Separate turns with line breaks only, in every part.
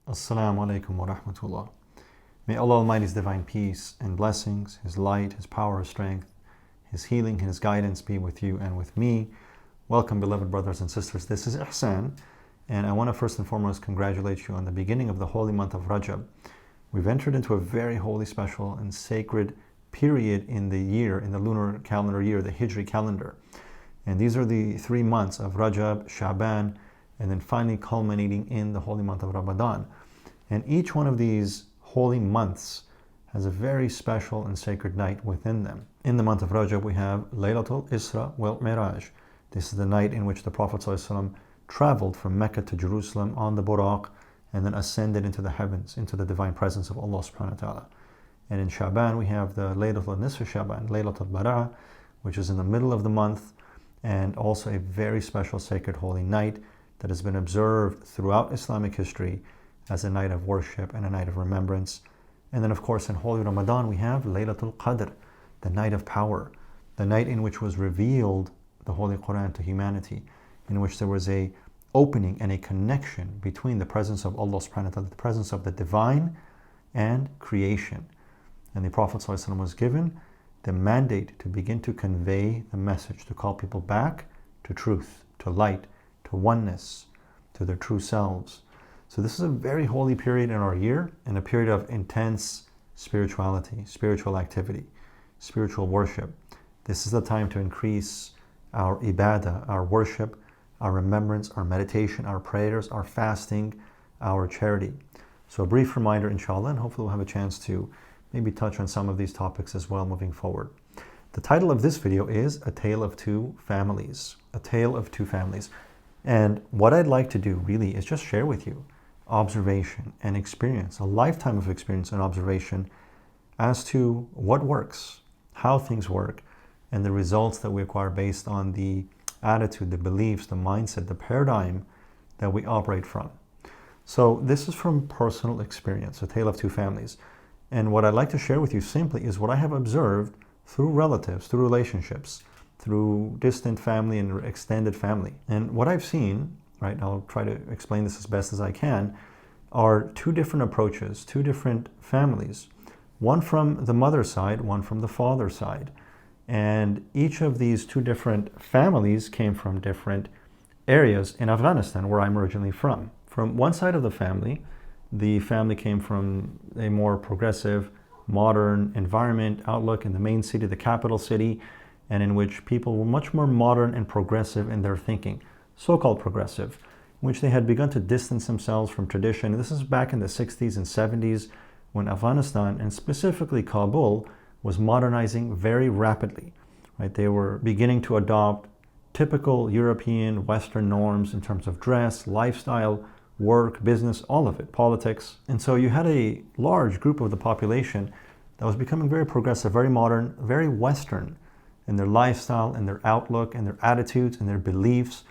Assalamu alaikum wa rahmatullah. May Allah Almighty's divine peace and blessings, His light, His power, His strength, His healing, His guidance be with you and with me. Welcome, beloved brothers and sisters. This is Ihsan, and I want to first and foremost congratulate you on the beginning of the holy month of Rajab. We've entered into a very holy, special, and sacred period in the year, in the lunar calendar year, the Hijri calendar. And these are the 3 months of Rajab, Shaban, and then finally culminating in the holy month of Ramadan. And each one of these holy months has a very special and sacred night within them. In the month of Rajab, we have Lailatul Israel wal Miraj. This is the night in which the Prophet ﷺ traveled from Mecca to Jerusalem on the Buraq and then ascended into the heavens, into the divine presence of Allah subhanahu wa ta'ala. And in Shaban, we have the Lailatul Nisf Shaban, Lailatul Bara, which is in the middle of the month, and also a very special sacred holy night that has been observed throughout Islamic history as a night of worship and a night of remembrance. And then of course in Holy Ramadan we have Lailatul Qadr, the night of power, the night in which was revealed the Holy Quran to humanity, in which there was a opening and a connection between the presence of Allah subhanahu wa ta'ala, the presence of the divine and creation. And the Prophet ﷺ was given the mandate to begin to convey the message, to call people back to truth, to light, to oneness, to their true selves. So this is a very holy period in our year, and a period of intense spirituality, spiritual activity, spiritual worship. This is the time to increase our ibadah, our worship, our remembrance, our meditation, our prayers, our fasting, our charity. So a brief reminder, inshallah, and hopefully we'll have a chance to maybe touch on some of these topics as well moving forward. The title of this video is A Tale of Two Families. A Tale of Two Families. And what I'd like to do really is just share with you observation and experience, a lifetime of experience and observation as to what works, how things work, and the results that we acquire based on the attitude, the beliefs, the mindset, the paradigm that we operate from. So this is from personal experience, A Tale of Two Families. And what I'd like to share with you simply is what I have observed through relatives, through relationships, through distant family and extended family. And what I've seen, right, I'll try to explain this as best as I can, are two different approaches, two different families. One from the mother's side, one from the father's side. And each of these two different families came from different areas in Afghanistan, where I'm originally from. From one side of the family came from a more progressive, modern environment, outlook in the main city, the capital city, and in which people were much more modern and progressive in their thinking, so-called progressive, in which they had begun to distance themselves from tradition. And this is back in the 60s and 70s, when Afghanistan, and specifically Kabul, was modernizing very rapidly. Right? They were beginning to adopt typical European, Western norms in terms of dress, lifestyle, work, business, all of it, politics. And so you had a large group of the population that was becoming very progressive, very modern, very Western in their lifestyle, in their outlook, in their attitudes, in their beliefs.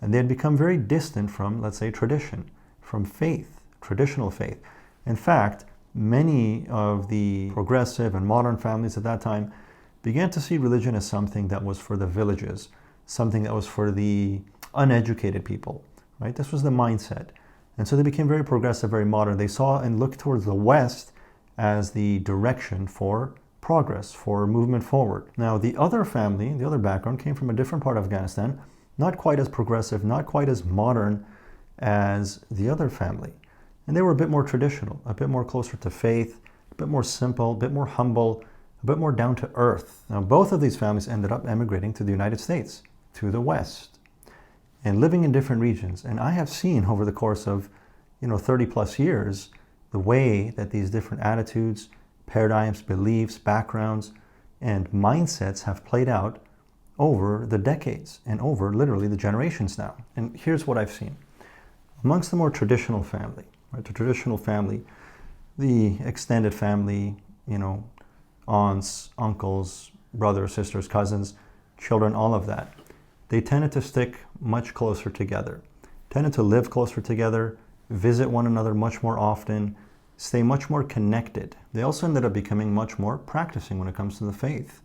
And they had become very distant from, let's say, tradition, from faith, traditional faith. In fact, many of the progressive and modern families at that time began to see religion as something that was for the villages, something that was for the uneducated people, right? This was the mindset. And so they became very progressive, very modern. They saw and looked towards the West as the direction for progress, for movement forward. Now, the other family, the other background, came from a different part of Afghanistan, not quite as progressive, not quite as modern as the other family. And they were a bit more traditional, a bit more closer to faith, a bit more simple, a bit more humble, a bit more down to earth. Now, both of these families ended up emigrating to the United States, to the West, and living in different regions. And I have seen over the course of 30 plus years, the way that these different attitudes, paradigms, beliefs, backgrounds, and mindsets have played out over the decades and over literally the generations now. And here's what I've seen. Amongst the more traditional family, right, the traditional family, the extended family, aunts, uncles, brothers, sisters, cousins, children, all of that, they tended to stick much closer together, tended to live closer together, visit one another much more often, stay much more connected. They also ended up becoming much more practicing when it comes to the faith,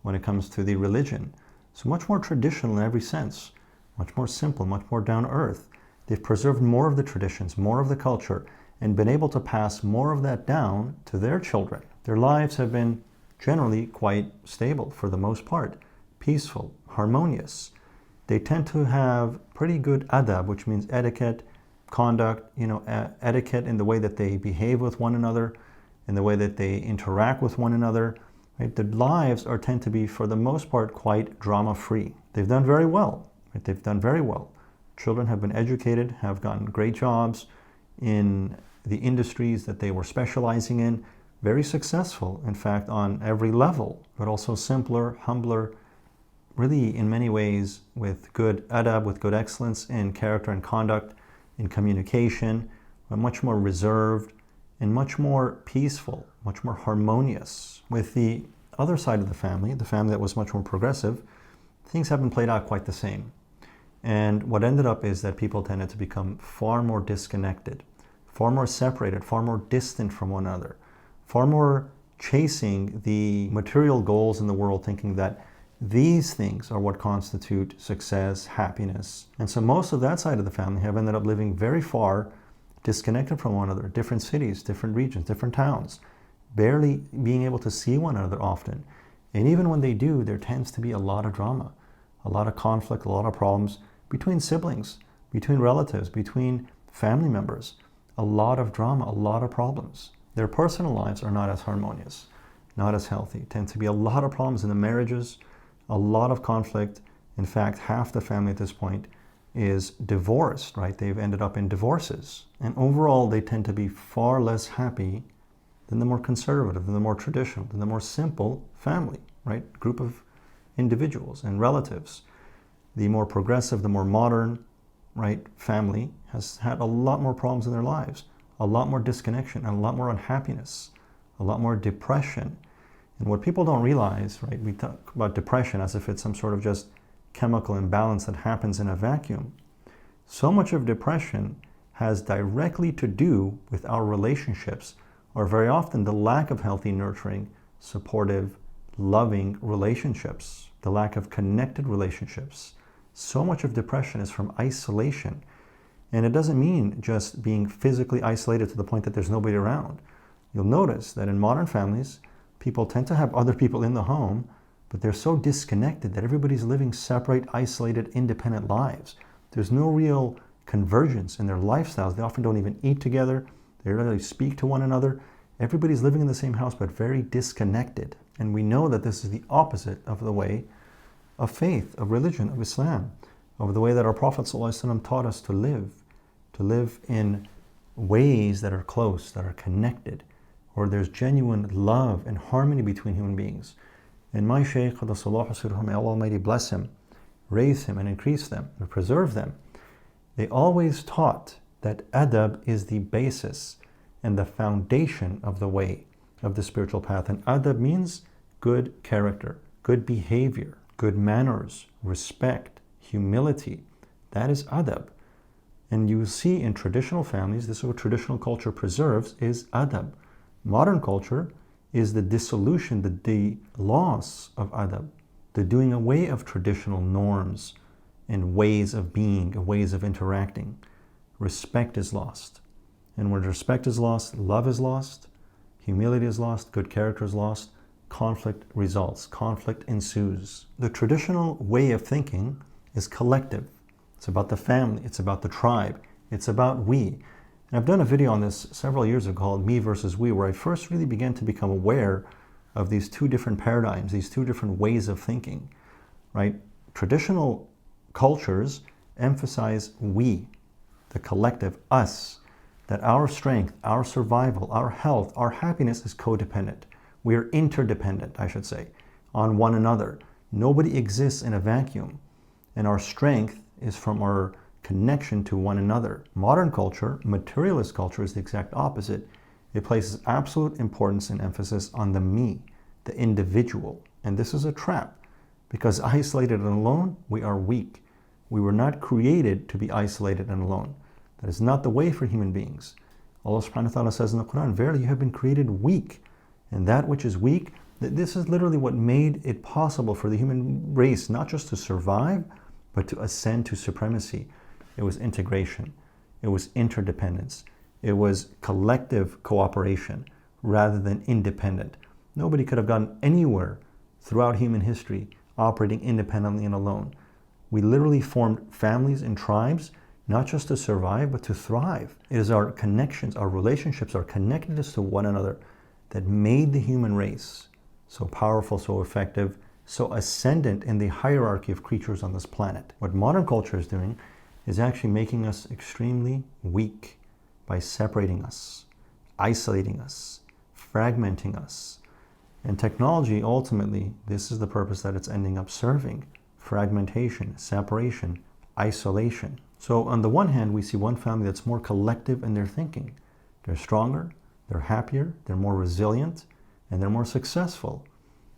when it comes to the religion. So much more traditional in every sense, much more simple, much more down to earth. They've preserved more of the traditions, more of the culture, and been able to pass more of that down to their children. Their lives have been generally quite stable for the most part, peaceful, harmonious. They tend to have pretty good adab, which means etiquette, conduct, etiquette in the way that they behave with one another, in the way that they interact with one another. Right? Their lives tend to be, for the most part, quite drama-free. They've done very well. Right? They've done very well. Children have been educated, have gotten great jobs in the industries that they were specializing in, very successful, in fact, on every level, but also simpler, humbler, really in many ways with good adab, with good excellence in character and conduct, in communication, but much more reserved and much more peaceful, much more harmonious. With the other side of the family that was much more progressive, things haven't played out quite the same. And what ended up is that people tended to become far more disconnected, far more separated, far more distant from one another, far more chasing the material goals in the world, thinking that these things are what constitute success, happiness. And so most of that side of the family have ended up living very far, disconnected from one another, different cities, different regions, different towns, barely being able to see one another often. And even when they do, there tends to be a lot of drama, a lot of conflict, a lot of problems between siblings, between relatives, between family members, a lot of drama, a lot of problems. Their personal lives are not as harmonious, not as healthy. Tend to be a lot of problems in the marriages, a lot of conflict. In fact, half the family at this point is divorced, right? They've ended up in divorces. And overall, they tend to be far less happy than the more conservative, than the more traditional, than the more simple family, right? Group of individuals and relatives. The more progressive, the more modern, right, family has had a lot more problems in their lives, a lot more disconnection, and a lot more unhappiness, a lot more depression. And what people don't realize, right, we talk about depression as if it's some sort of just chemical imbalance that happens in a vacuum. So much of depression has directly to do with our relationships, or very often the lack of healthy, nurturing, supportive, loving relationships, the lack of connected relationships. So much of depression is from isolation. And it doesn't mean just being physically isolated to the point that there's nobody around. You'll notice that in modern families, people tend to have other people in the home, but they're so disconnected that everybody's living separate, isolated, independent lives. There's no real convergence in their lifestyles. They often don't even eat together. They rarely speak to one another. Everybody's living in the same house, but very disconnected. And we know that this is the opposite of the way of faith, of religion, of Islam, of the way that our Prophet ﷺ taught us to live in ways that are close, that are connected, where there's genuine love and harmony between human beings. And my Shaykh, Qaddasallahu Sirruhu, may Allah Almighty bless him, raise him and increase them and preserve them. They always taught that adab is the basis and the foundation of the way of the spiritual path. And adab means good character, good behavior, good manners, respect, humility. That is adab. And you see in traditional families, this is what traditional culture preserves, is adab. Modern culture is the dissolution, the loss of adab, the doing away of traditional norms and ways of being, ways of interacting. Respect is lost. And when respect is lost, love is lost, humility is lost, good character is lost, conflict results, conflict ensues. The traditional way of thinking is collective. It's about the family, it's about the tribe, it's about we. And I've done a video on this several years ago called Me versus We, where I first really began to become aware of these two different paradigms, these two different ways of thinking, right? Traditional cultures emphasize we, the collective, us, that our strength, our survival, our health, our happiness is codependent. We are interdependent, I should say, on one another. Nobody exists in a vacuum, and our strength is from our connection to one another. Modern culture, materialist culture, is the exact opposite. It places absolute importance and emphasis on the me, the individual. And this is a trap, because isolated and alone, we are weak. We were not created to be isolated and alone. That is not the way for human beings. Allah subhanahu wa ta'ala says in the Quran, verily you have been created weak. And that which is weak, this is literally what made it possible for the human race not just to survive, but to ascend to supremacy. It was integration. It was interdependence. It was collective cooperation rather than independent. Nobody could have gone anywhere throughout human history operating independently and alone. We literally formed families and tribes, not just to survive, but to thrive. It is our connections, our relationships, our connectedness to one another that made the human race so powerful, so effective, so ascendant in the hierarchy of creatures on this planet. What modern culture is doing is actually making us extremely weak by separating us, isolating us, fragmenting us. And technology, ultimately, this is the purpose that it's ending up serving: fragmentation, separation, isolation. So on the one hand, we see one family that's more collective in their thinking. They're stronger, they're happier, they're more resilient, and they're more successful.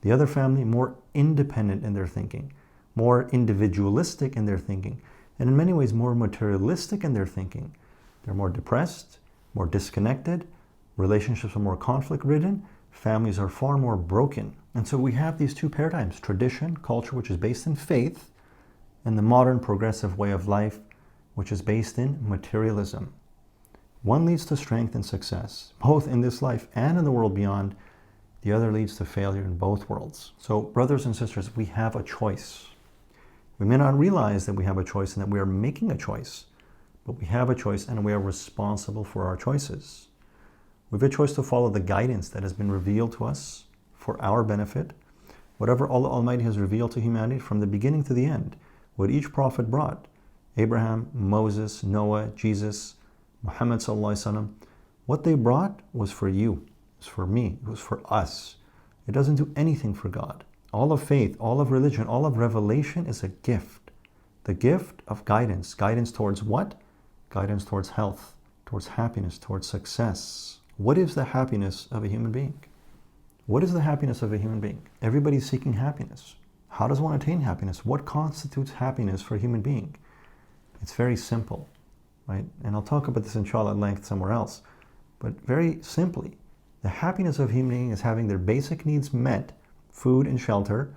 The other family, more independent in their thinking, more individualistic in their thinking, and in many ways more materialistic in their thinking. They're more depressed, more disconnected, relationships are more conflict-ridden, families are far more broken. And so we have these two paradigms: tradition, culture, which is based in faith, and the modern progressive way of life, which is based in materialism. One leads to strength and success, both in this life and in the world beyond. The other leads to failure in both worlds. So, brothers and sisters, we have a choice. We may not realize that we have a choice and that we are making a choice, but we have a choice and we are responsible for our choices. We have a choice to follow the guidance that has been revealed to us for our benefit. Whatever Allah Almighty has revealed to humanity from the beginning to the end, what each prophet brought: Abraham, Moses, Noah, Jesus, Muhammad sallallahu alaihi wasallam, what they brought was for you. It was for me. It was for us. It doesn't do anything for God. All of faith, all of religion, all of revelation is a gift. The gift of guidance. Guidance towards what? Guidance towards health, towards happiness, towards success. What is the happiness of a human being? What is the happiness of a human being? Everybody's seeking happiness. How does one attain happiness? What constitutes happiness for a human being? It's very simple, right? And I'll talk about this inshallah at length somewhere else. But very simply, the happiness of a human being is having their basic needs met, food and shelter,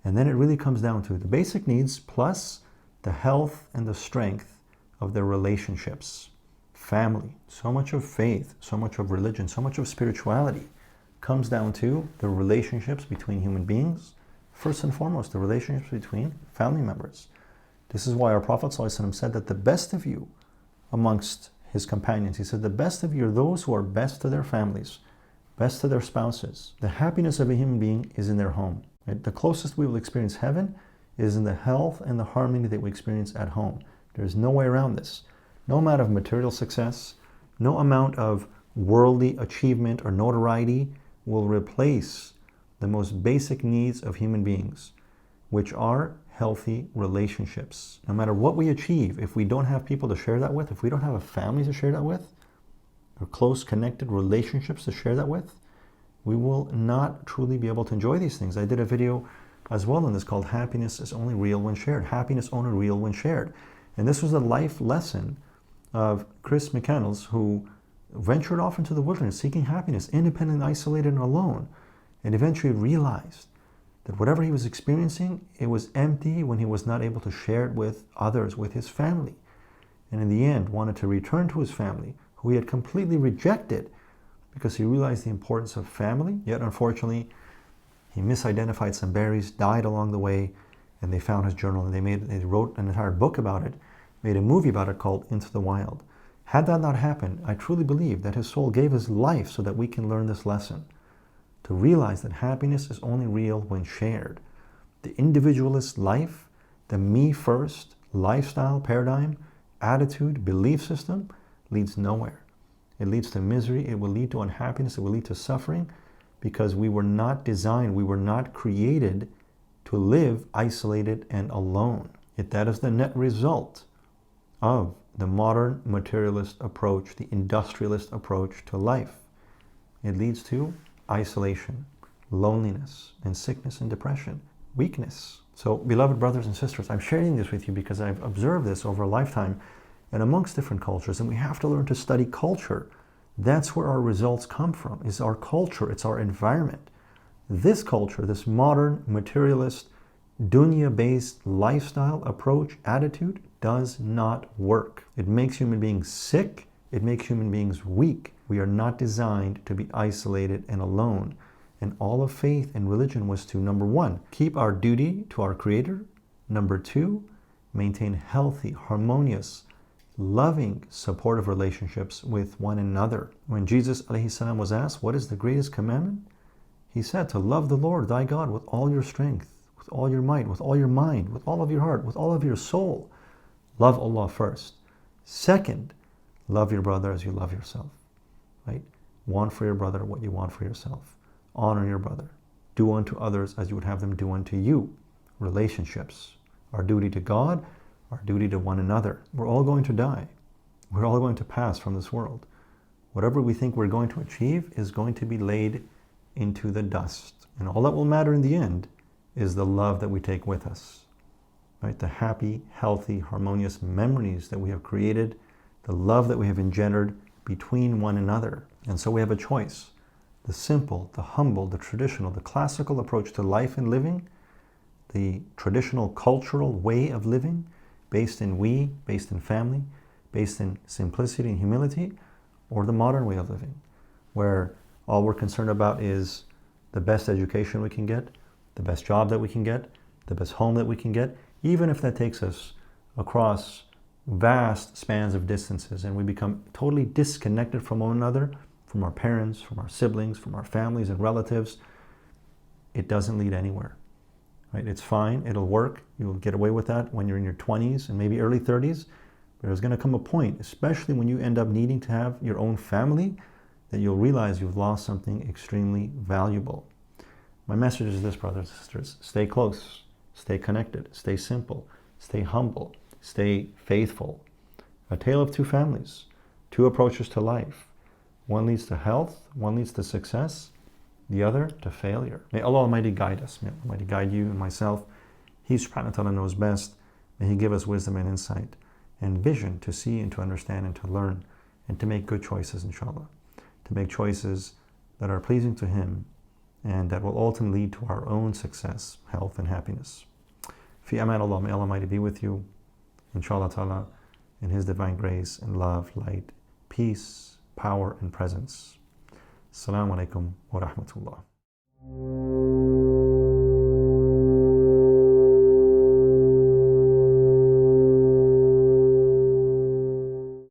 and then it really comes down to the basic needs plus the health and the strength of their relationships. Family, so much of faith, so much of religion, so much of spirituality comes down to the relationships between human beings. First and foremost, the relationships between family members. This is why our Prophet ﷺ said that the best of you amongst his companions, he said, the best of you are those who are best to their families, best to their spouses. The happiness of a human being is in their home. Right? The closest we will experience heaven is in the health and the harmony that we experience at home. There's no way around this. No amount of material success, no amount of worldly achievement or notoriety will replace the most basic needs of human beings, which are healthy relationships. No matter what we achieve, if we don't have people to share that with, if we don't have a family to share that with, or close connected relationships to share that with, we will not truly be able to enjoy these things. I did a video as well on this called Happiness is Only Real When Shared. Happiness only real when shared. And this was a life lesson of Chris McCandless, who ventured off into the wilderness seeking happiness, independent, isolated, and alone, and eventually realized that whatever he was experiencing, it was empty when he was not able to share it with others, with his family. And in the end, wanted to return to his family, who he had completely rejected, because he realized the importance of family. Yet unfortunately, he misidentified some berries, died along the way, and they found his journal, and they wrote an entire book about it, made a movie about it called Into the Wild. Had that not happened, I truly believe that his soul gave his life so that we can learn this lesson, to realize that happiness is only real when shared. The individualist life, the me-first lifestyle paradigm, attitude, belief system, leads nowhere. It leads to misery, it will lead to unhappiness, it will lead to suffering, because we were not designed, we were not created to live isolated and alone. Yet that is the net result of the modern materialist approach, the industrialist approach to life. It leads to isolation, loneliness, and sickness and depression, weakness. So, beloved brothers and sisters, I'm sharing this with you because I've observed this over a lifetime and amongst different cultures, and we have to learn to study culture. That's where our results come from, is our culture, it's our environment. This culture, this modern, materialist, dunya-based lifestyle approach, attitude, does not work. It makes human beings sick, It makes human beings weak. We are not designed to be isolated and alone. And all of faith and religion was to, number one, keep our duty to our Creator. Number two, maintain healthy, harmonious, loving, supportive relationships with one another. When Jesus ﷺ was asked, what is the greatest commandment? He said, to love the Lord thy God with all your strength, with all your might, with all your mind, with all of your heart, with all of your soul. Love Allah first. Second, love your brother as you love yourself. Right? Want for your brother what you want for yourself. Honor your brother. Do unto others as you would have them do unto you. Relationships. Our duty to God, our duty to one another. We're all going to die. We're all going to pass from this world. Whatever we think we're going to achieve is going to be laid into the dust. And all that will matter in the end is the love that we take with us. Right? The happy, healthy, harmonious memories that we have created, the love that we have engendered between one another. And so we have a choice. The simple, the humble, the traditional, the classical approach to life and living, the traditional cultural way of living, based in we, based in family, based in simplicity and humility, or the modern way of living, where all we're concerned about is the best education we can get, the best job that we can get, the best home that we can get, even if that takes us across vast spans of distances and we become totally disconnected from one another, from our parents, from our siblings, from our families and relatives. It doesn't lead anywhere. Right? It's fine, it'll work, you'll get away with that when you're in your 20s and maybe early 30s, but there's going to come a point, especially when you end up needing to have your own family, that you'll realize you've lost something extremely valuable. My message is this, brothers and sisters: stay close, stay connected, stay simple, stay humble, stay faithful. A tale of two families, two approaches to life. One leads to health, one leads to success, the other to failure. May Allah Almighty guide us. May Allah Almighty guide you and myself. He subhanahu wa ta'ala knows best. May He give us wisdom and insight and vision to see and to understand and to learn and to make good choices, inshallah. To make choices that are pleasing to Him and that will ultimately lead to our own success, health and happiness. Fi aman Allah, may Allah Almighty be with you, inshallah ta'ala, in His divine grace and love, light, peace, power and presence. Assalamu alaikum wa rahmatullah.